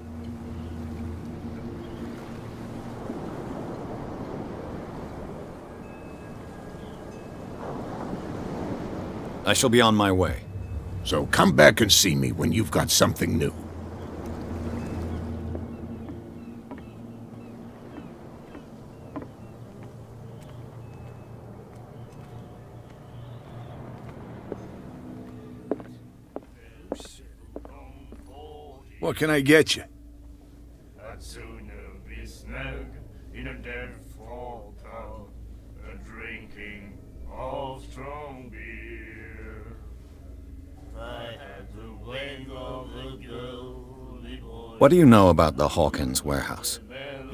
I shall be on my way. So come back and see me when you've got something new. What can I get you? I'd sooner be snug in a dead fall tub, drinking of strong beer. I had to wake of the girl. What do you know about the Hawkins warehouse?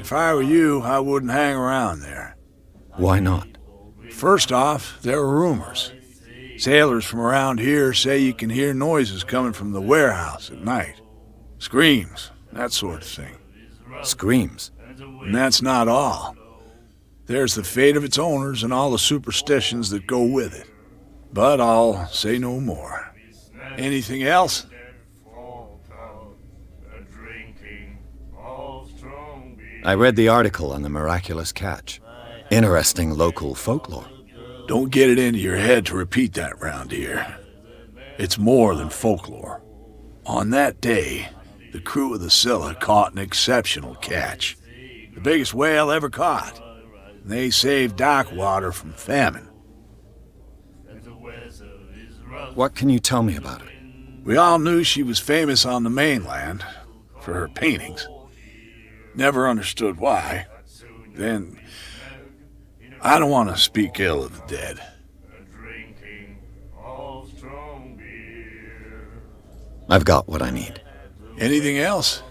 If I were you, I wouldn't hang around there. Why not? First off, there are rumors. Sailors from around here say you can hear noises coming from the warehouse at night. Screams, that sort of thing. Screams? And that's not all. There's the fate of its owners and all the superstitions that go with it. But I'll say no more. Anything else? I read the article on the miraculous catch. Interesting local folklore. Don't get it into your head to repeat that round here. It's more than folklore. On that day, the crew of the Scylla caught an exceptional catch. The biggest whale ever caught. They saved Darkwater from famine. What can you tell me about it? We all knew she was famous on the mainland for her paintings. Never understood why. Then, I don't want to speak ill of the dead. I've got what I need. Anything else?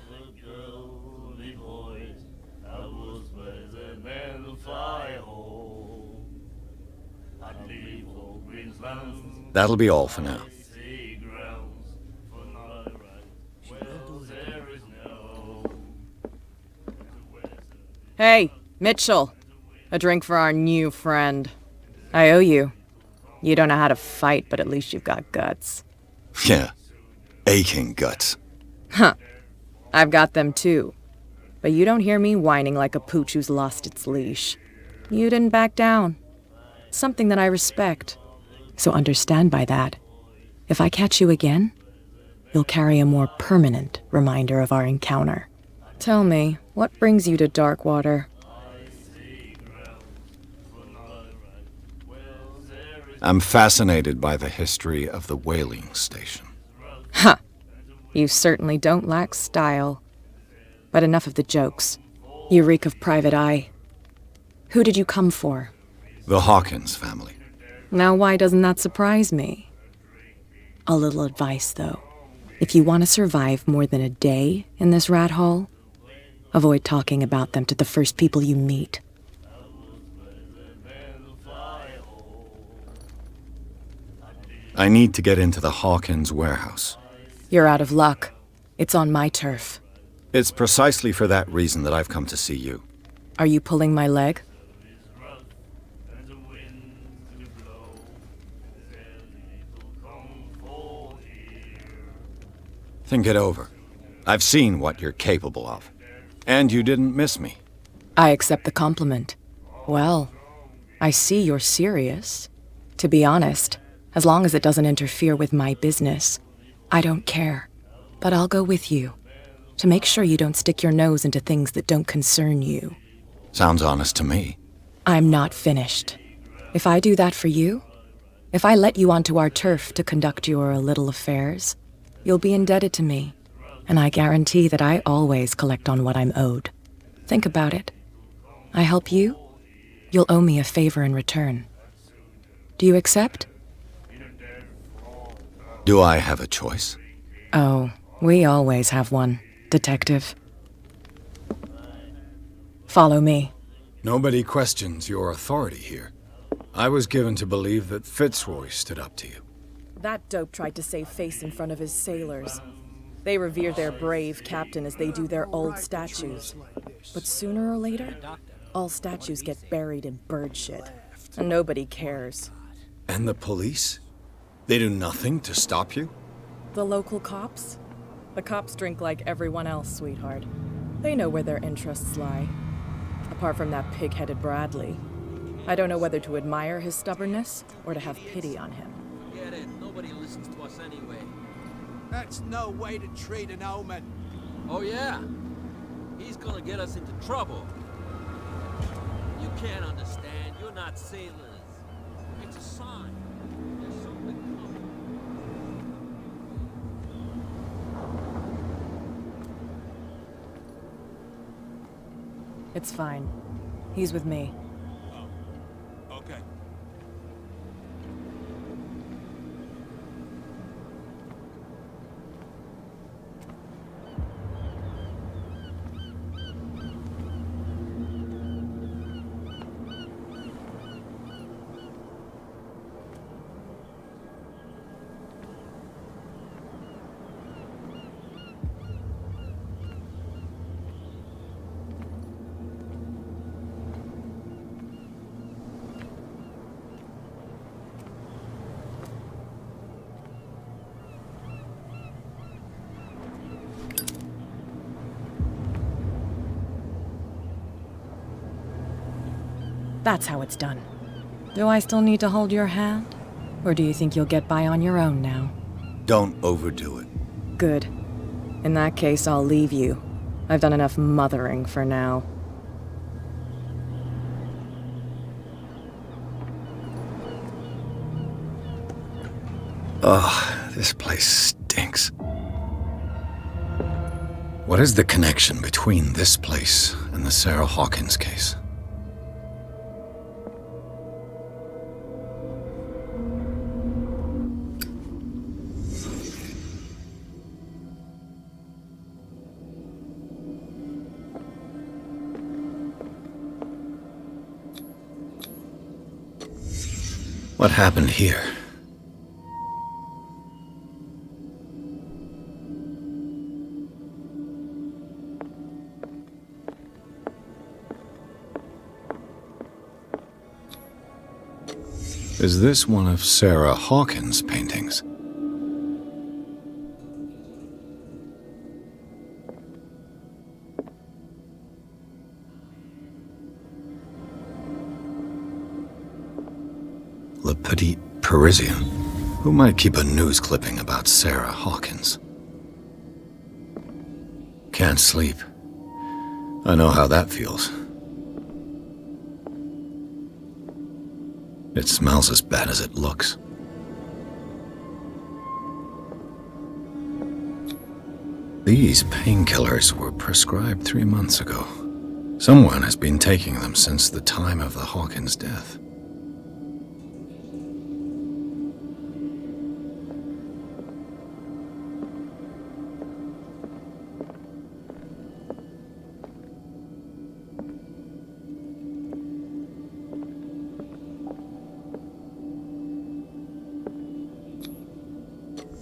That'll be all for now. Hey, Mitchell. A drink for our new friend. I owe you. You don't know how to fight, but at least you've got guts. Yeah. Aching guts. Huh. I've got them too. But you don't hear me whining like a pooch who's lost its leash. You didn't back down. Something that I respect. So understand by that, if I catch you again, you'll carry a more permanent reminder of our encounter. Tell me, what brings you to Darkwater? I'm fascinated by the history of the whaling station. Huh. You certainly don't lack style. But enough of the jokes. You reek of private eye. Who did you come for? The Hawkins family. Now why doesn't that surprise me? A little advice, though. If you want to survive more than a day in this rat hole, avoid talking about them to the first people you meet. I need to get into the Hawkins warehouse. You're out of luck. It's on my turf. It's precisely for that reason that I've come to see you. Are you pulling my leg? Think it over. I've seen what you're capable of. And you didn't miss me. I accept the compliment. Well, I see you're serious. To be honest, as long as it doesn't interfere with my business, I don't care. But I'll go with you, to make sure you don't stick your nose into things that don't concern you. Sounds honest to me. I'm not finished. If I do that for you, if I let you onto our turf to conduct your little affairs, you'll be indebted to me, and I guarantee that I always collect on what I'm owed. Think about it. I help you, you'll owe me a favor in return. Do you accept? Do I have a choice? Oh, we always have one, Detective. Follow me. Nobody questions your authority here. I was given to believe that Fitzroy stood up to you. That dope tried to save face in front of his sailors. They revere their brave captain as they do their old statues. But sooner or later, all statues get buried in bird shit. And nobody cares. And the police? They do nothing to stop you? The local cops? The cops drink like everyone else, sweetheart. They know where their interests lie. Apart from that pig-headed Bradley. I don't know whether to admire his stubbornness or to have pity on him. Get it. Nobody listens to us anyway. That's no way to treat an omen. Oh, yeah? He's gonna get us into trouble. You can't understand. You're not sailors. It's a sign. There's something coming. It's fine. He's with me. Oh, okay. That's how it's done. Do I still need to hold your hand? Or do you think you'll get by on your own now? Don't overdo it. Good. In that case, I'll leave you. I've done enough mothering for now. Ugh, this place stinks. What is the connection between this place and the Sarah Hawkins case? What happened here? Is this one of Sarah Hawkins' paintings? Le Petit Parisien. Who might keep a news clipping about Sarah Hawkins? Can't sleep. I know how that feels. It smells as bad as it looks. These painkillers were prescribed 3 months ago. Someone has been taking them since the time of the Hawkins death.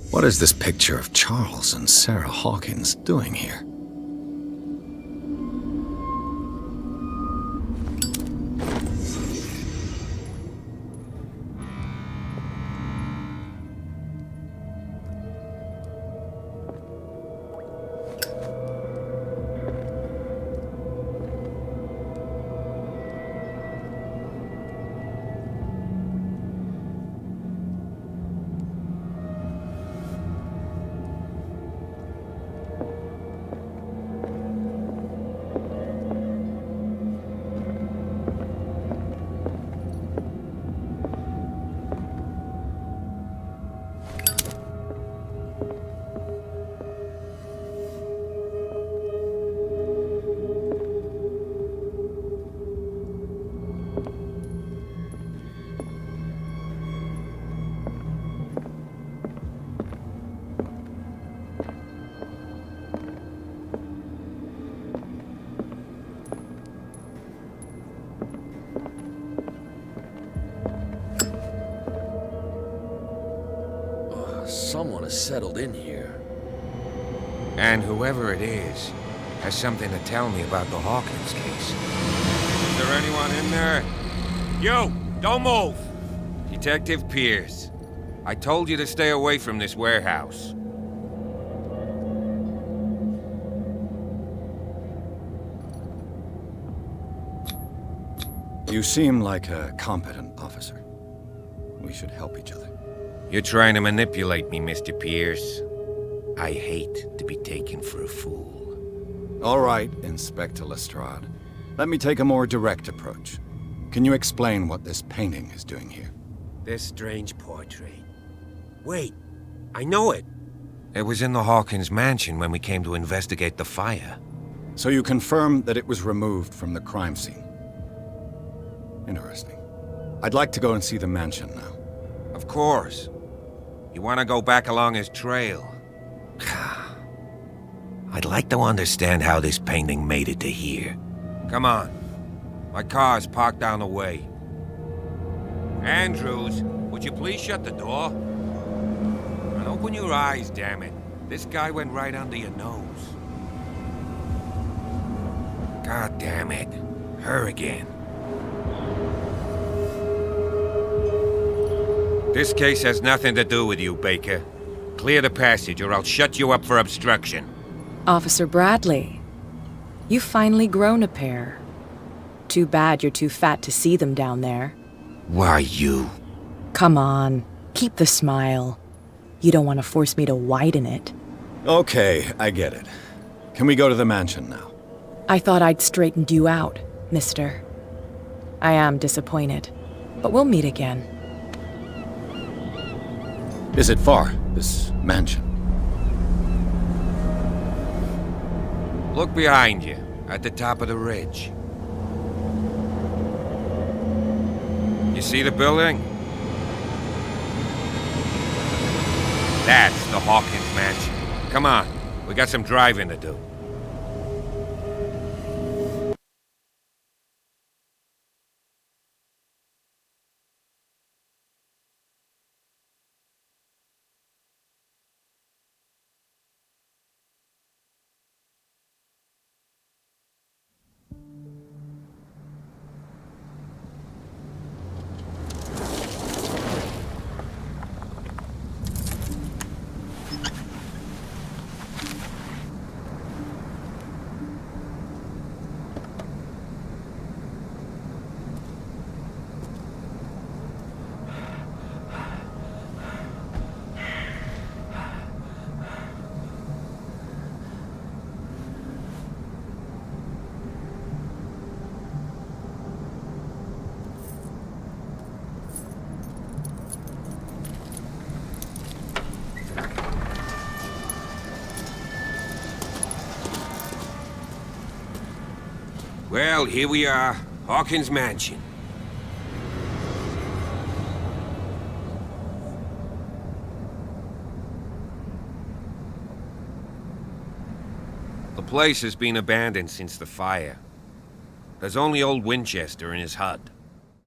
What is this picture of Charles and Sarah Hawkins doing here? Someone has settled in here. And whoever it is has something to tell me about the Hawkins case. Is there anyone in there? You! Don't move! Detective Pierce. I told you to stay away from this warehouse. You seem like a competent officer. We should help each other. You're trying to manipulate me, Mr. Pierce. I hate to be taken for a fool. All right, Inspector Lestrade. Let me take a more direct approach. Can you explain what this painting is doing here? This strange portrait. Wait, I know it. It was in the Hawkins mansion when we came to investigate the fire. So you confirm that it was removed from the crime scene? Interesting. I'd like to go and see the mansion now. Of course. You want to go back along his trail? I'd like to understand how this painting made it to here. Come on. My car's parked down the way. Andrews, would you please shut the door? And open your eyes, damn it. This guy went right under your nose. God damn it. Her again. This case has nothing to do with you, Baker. Clear the passage or I'll shut you up for obstruction. Officer Bradley, you've finally grown a pair. Too bad you're too fat to see them down there. Why you? Come on, keep the smile. You don't want to force me to widen it. Okay, I get it. Can we go to the mansion now? I thought I'd straightened you out, mister. I am disappointed, but we'll meet again. Is it far, this mansion? Look behind you, at the top of the ridge. You see the building? That's the Hawkins mansion. Come on, we got some driving to do. Well, here we are, Hawkins Mansion. The place has been abandoned since the fire. There's only old Winchester in his hut.